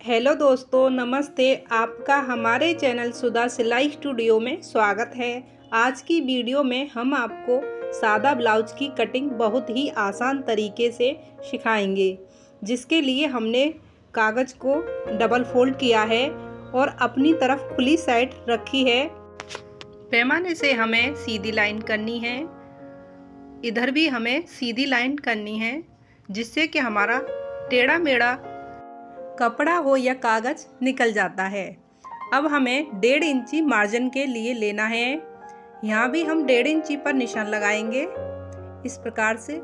Hello दोस्तों, नमस्ते। आपका हमारे चैनल सुधा सिलाई स्टूडियो में स्वागत है। आज की वीडियो में हम आपको सादा ब्लाउज की कटिंग बहुत ही आसान तरीके से सिखाएंगे, जिसके लिए हमने कागज़ को डबल फोल्ड किया है और अपनी तरफ खुली साइड रखी है। पैमाने से हमें सीधी लाइन करनी है, इधर भी हमें सीधी लाइन करनी है, जिससे कि हमारा टेढ़ा मेढ़ा कपड़ा हो या कागज़ निकल जाता है। अब हमें 1.5 इंची मार्जिन के लिए लेना है। यहाँ भी हम 1.5 इंची पर निशान लगाएंगे इस प्रकार से,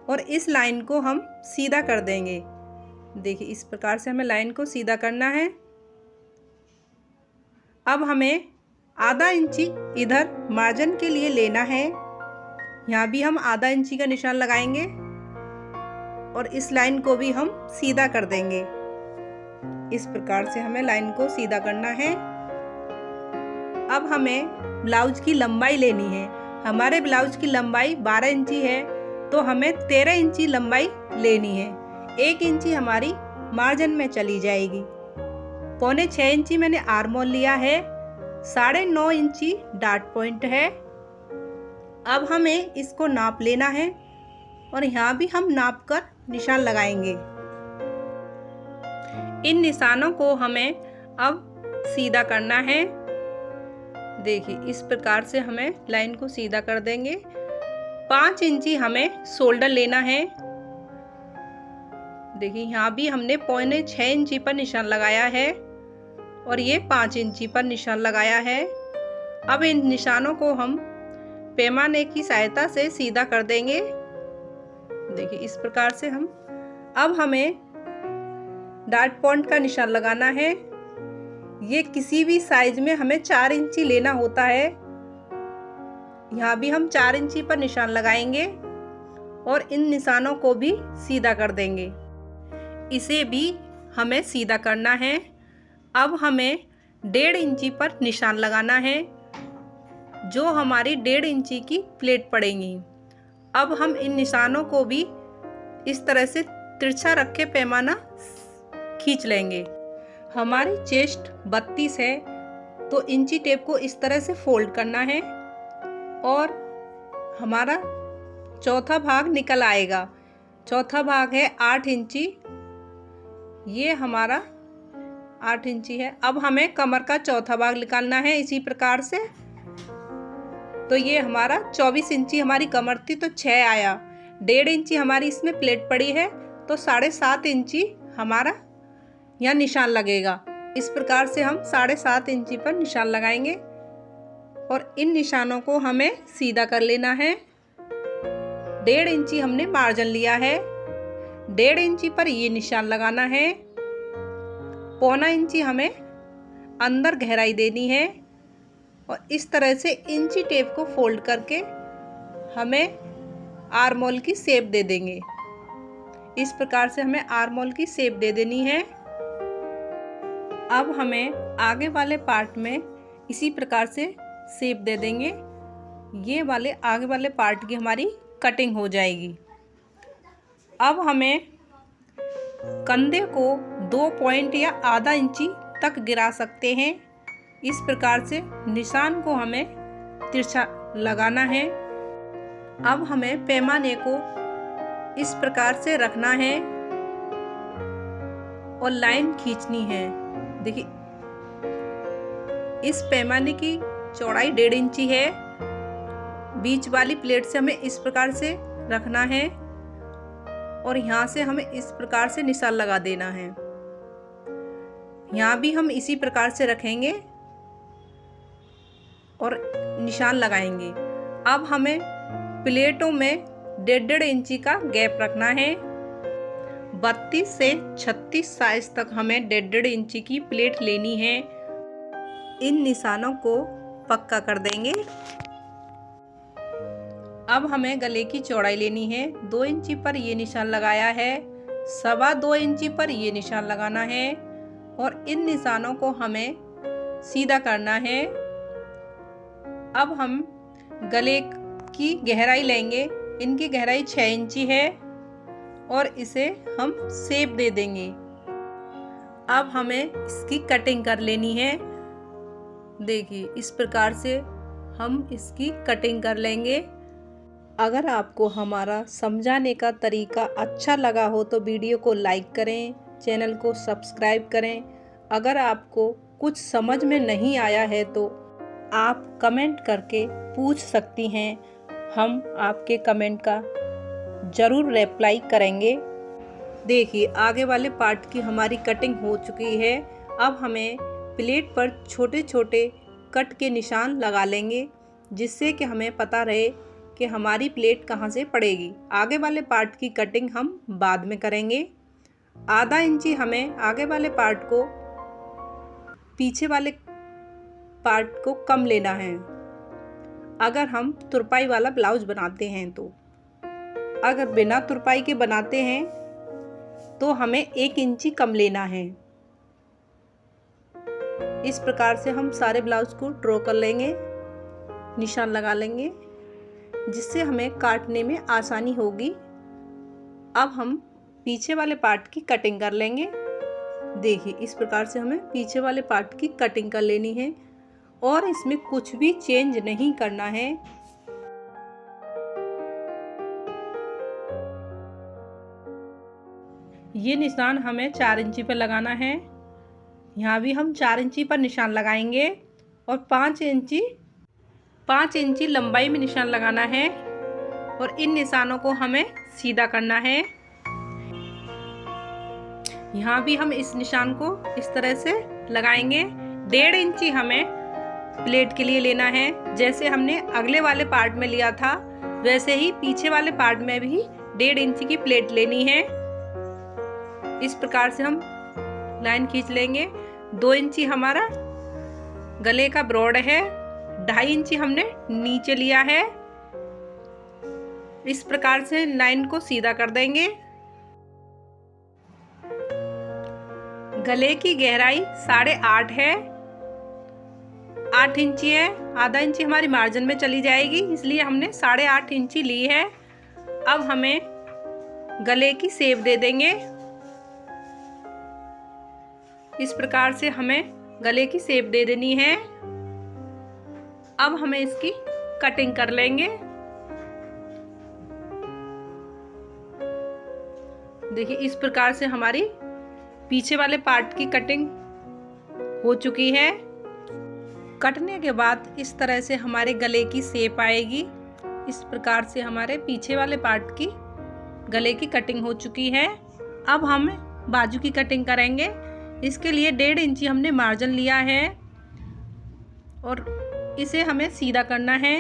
और इस लाइन को हम सीधा कर देंगे। देखिए, इस प्रकार से हमें लाइन को सीधा करना है। अब हमें आधा इंची इधर मार्जिन के लिए लेना है। यहाँ भी हम आधा इंची का निशान लगाएंगे और इस लाइन को भी हम सीधा कर देंगे। इस प्रकार से हमें लाइन को सीधा करना है। अब हमें ब्लाउज की लंबाई लेनी है। हमारे ब्लाउज की लंबाई 12 इंची है, तो हमें 13 इंची लंबाई लेनी है। 1 इंची हमारी मार्जिन में चली जाएगी। 6.25 इंची मैंने आर्म होल लिया है। 9.5 इंची डार्ट पॉइंट है। अब हमें इसको नाप लेना है और यहाँ भी हम नाप कर निशान लगाएंगे। इन निशानों को हमें अब सीधा करना है। देखिए, इस प्रकार से हमें लाइन को सीधा कर देंगे। 5 इंची हमें शोल्डर लेना है। देखिए, यहाँ भी हमने 6.25 इंची पर निशान लगाया है और ये 5 इंची पर निशान लगाया है। अब इन निशानों को हम पैमाने की सहायता से सीधा कर देंगे। देखिए, इस प्रकार से अब हमें डार्ट पॉइंट का निशान लगाना है। ये किसी भी साइज में हमें 4 इंची लेना होता है। यहाँ भी हम 4 इंची पर निशान लगाएंगे और इन निशानों को भी सीधा कर देंगे। इसे भी हमें सीधा करना है। अब हमें 1.5 इंची पर निशान लगाना है, जो हमारी 1.5 इंची की प्लेट पड़ेगी। अब हम इन निशानों को भी इस तरह से तिरछा रख के पैमाना खींच लेंगे। हमारी चेस्ट 32 है, तो इंची टेप को इस तरह से फोल्ड करना है और हमारा चौथा भाग निकल आएगा। चौथा भाग है 8 इंची। ये हमारा 8 इंची है। अब हमें कमर का चौथा भाग निकालना है इसी प्रकार से। तो ये हमारा 24 इंची हमारी कमर थी, तो 6 आया। 1.5 इंची हमारी इसमें प्लेट पड़ी है, तो 7.5 इंची हमारा यहाँ निशान लगेगा। इस प्रकार से हम 7.5 इंची पर निशान लगाएंगे और इन निशानों को हमें सीधा कर लेना है। 1.5 इंची हमने मार्जिन लिया है। 1.5 इंची पर ये निशान लगाना है। 1.25 इंची हमें अंदर गहराई देनी है और इस तरह से इंची टेप को फोल्ड करके हमें आर्म होल की शेप दे देंगे। इस प्रकार से हमें आर्म होल की शेप दे देनी है। अब हमें आगे वाले पार्ट में इसी प्रकार से शेप दे देंगे। ये वाले आगे वाले पार्ट की हमारी कटिंग हो जाएगी। अब हमें कंधे को 2 पॉइंट या आधा इंची तक गिरा सकते हैं। इस प्रकार से निशान को हमें तिरछा लगाना है। अब हमें पैमाने को इस प्रकार से रखना है और लाइन खींचनी है। देखिए, इस पैमाने की चौड़ाई 1.5 इंची है। बीच वाली प्लेट से हमें इस प्रकार से रखना है और यहाँ से हमें इस प्रकार से निशान लगा देना है। यहाँ भी हम इसी प्रकार से रखेंगे और निशान लगाएंगे। अब हमें प्लेटों में 1.5 इंची का गैप रखना है। 32 से 36 साइज तक हमें 1.5 इंची की प्लेट लेनी है। इन निशानों को पक्का कर देंगे। अब हमें गले की चौड़ाई लेनी है। 2 इंची पर ये निशान लगाया है। 2.25 इंची पर ये निशान लगाना है और इन निशानों को हमें सीधा करना है। अब हम गले की गहराई लेंगे। इनकी गहराई 6 इंची है और इसे हम शेप दे देंगे। अब हमें इसकी कटिंग कर लेनी है। देखिए इस प्रकार से हम इसकी कटिंग कर लेंगे। अगर आपको हमारा समझाने का तरीका अच्छा लगा हो तो वीडियो को लाइक करें, चैनल को सब्सक्राइब करें। अगर आपको कुछ समझ में नहीं आया है तो आप कमेंट करके पूछ सकती हैं, हम आपके कमेंट का ज़रूर रिप्लाई करेंगे। देखिए आगे वाले पार्ट की हमारी कटिंग हो चुकी है। अब हमें प्लेट पर छोटे छोटे कट के निशान लगा लेंगे, जिससे कि हमें पता रहे कि हमारी प्लेट कहाँ से पड़ेगी। आगे वाले पार्ट की कटिंग हम बाद में करेंगे। आधा इंची हमें आगे वाले पार्ट को पीछे वाले पार्ट को कम लेना है, अगर हम तुरपाई वाला ब्लाउज बनाते हैं तो। अगर बिना तुरपाई के बनाते हैं तो हमें 1 इंची कम लेना है। इस प्रकार से हम सारे ब्लाउज को ड्रॉ कर लेंगे, निशान लगा लेंगे, जिससे हमें काटने में आसानी होगी। अब हम पीछे वाले पार्ट की कटिंग कर लेंगे। देखिए इस प्रकार से हमें पीछे वाले पार्ट की कटिंग कर लेनी है और इसमें कुछ भी चेंज नहीं करना है। ये निशान हमें 4 इंची पर लगाना है। यहाँ भी हम 4 इंची पर निशान लगाएंगे और 5 इंची लंबाई में निशान लगाना है और इन निशानों को हमें सीधा करना है। यहाँ भी हम इस निशान को इस तरह से लगाएंगे। 1.5 इंची हमें प्लेट के लिए लेना है। जैसे हमने अगले वाले पार्ट में लिया था वैसे ही पीछे वाले पार्ट में भी 1.5 इंची की प्लेट लेनी है। इस प्रकार से हम लाइन खींच लेंगे। 2 इंची हमारा गले का ब्रॉड है, 2.5 इंची हमने नीचे लिया है। इस प्रकार से लाइन को सीधा कर देंगे। गले की गहराई 8.5 है, 8 इंची है। आधा इंची हमारी मार्जिन में चली जाएगी, इसलिए हमने 8.5 इंची ली है। अब हमें गले की शेप दे देंगे। इस प्रकार से हमें गले की शेप दे देनी है। अब हमें इसकी कटिंग कर लेंगे। देखिए इस प्रकार से हमारी पीछे वाले पार्ट की कटिंग हो चुकी है। कटने के बाद इस तरह से हमारे गले की शेप आएगी। इस प्रकार से हमारे पीछे वाले पार्ट की गले की कटिंग हो चुकी है। अब हम बाजू की कटिंग करेंगे। इसके लिए 1.5 इंची हमने मार्जिन लिया है और इसे हमें सीधा करना है।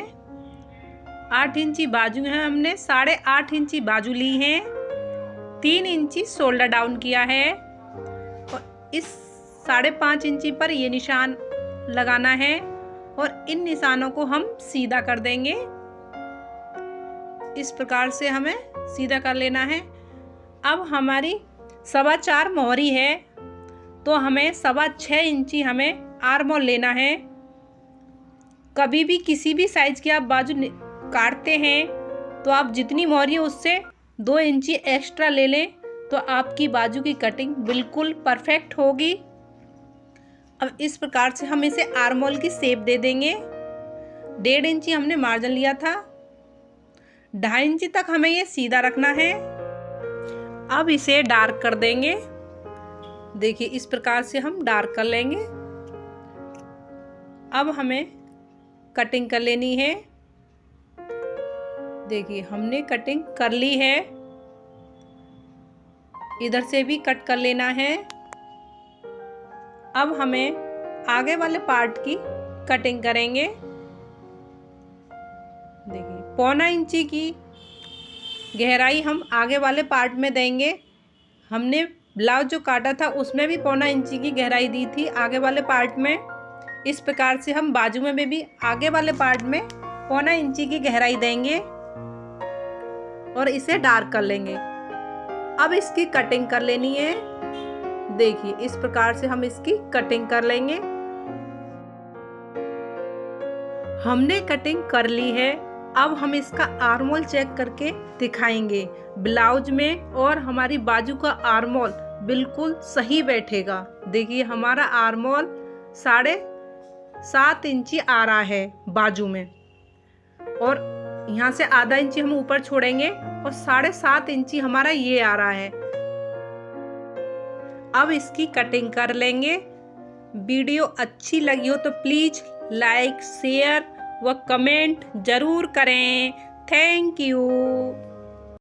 8 इंची बाजू है, हमने 8.5 इंची बाजू ली है। 3 इंची शोल्डर डाउन किया है और इस 5.5 इंची पर ये निशान लगाना है और इन निशानों को हम सीधा कर देंगे। इस प्रकार से हमें सीधा कर लेना है। अब हमारी 4.25 मोहरी है तो हमें 6.25 इंची हमें आर्म होल लेना है। कभी भी किसी भी साइज की आप बाजू काटते हैं तो आप जितनी मोहरी है उससे 2 इंची एक्स्ट्रा ले लें तो आपकी बाजू की कटिंग बिल्कुल परफेक्ट होगी। अब इस प्रकार से हम इसे आर्म होल की शेप दे देंगे। 1.5 इंची हमने मार्जिन लिया था, 2.5 इंची तक हमें ये सीधा रखना है। अब इसे डार्क कर देंगे। देखिए इस प्रकार से हम डार्क कर लेंगे। अब हमें कटिंग कर लेनी है। देखिए हमने कटिंग कर ली है। इधर से भी कट कर लेना है। अब हमें आगे वाले पार्ट की कटिंग करेंगे। देखिए 1.25 इंची की गहराई हम आगे वाले पार्ट में देंगे। हमने ब्लाउज जो काटा था उसमें भी 1.25 इंची की गहराई दी थी आगे वाले पार्ट में। इस प्रकार से हम बाजू में भी आगे वाले पार्ट में 1.25 इंची की गहराई देंगे और इसे डार्क कर लेंगे। अब इसकी कटिंग कर लेनी है। देखिए इस प्रकार से हम इसकी कटिंग कर लेंगे। हमने कटिंग कर ली है। अब हम इसका आर्म होल चेक करके दिखाएंगे। ब्लाउज में और हमारी बाजू का आर्म होल बिल्कुल सही बैठेगा। देखिए हमारा आर्म होल 7.5 इंची आ रहा है बाजू में, और यहाँ से आधा इंची हम ऊपर छोड़ेंगे और 7.5 इंची हमारा ये आ रहा है। अब इसकी कटिंग कर लेंगे। वीडियो अच्छी लगी हो तो प्लीज़ लाइक, शेयर व कमेंट ज़रूर करें। Thank you.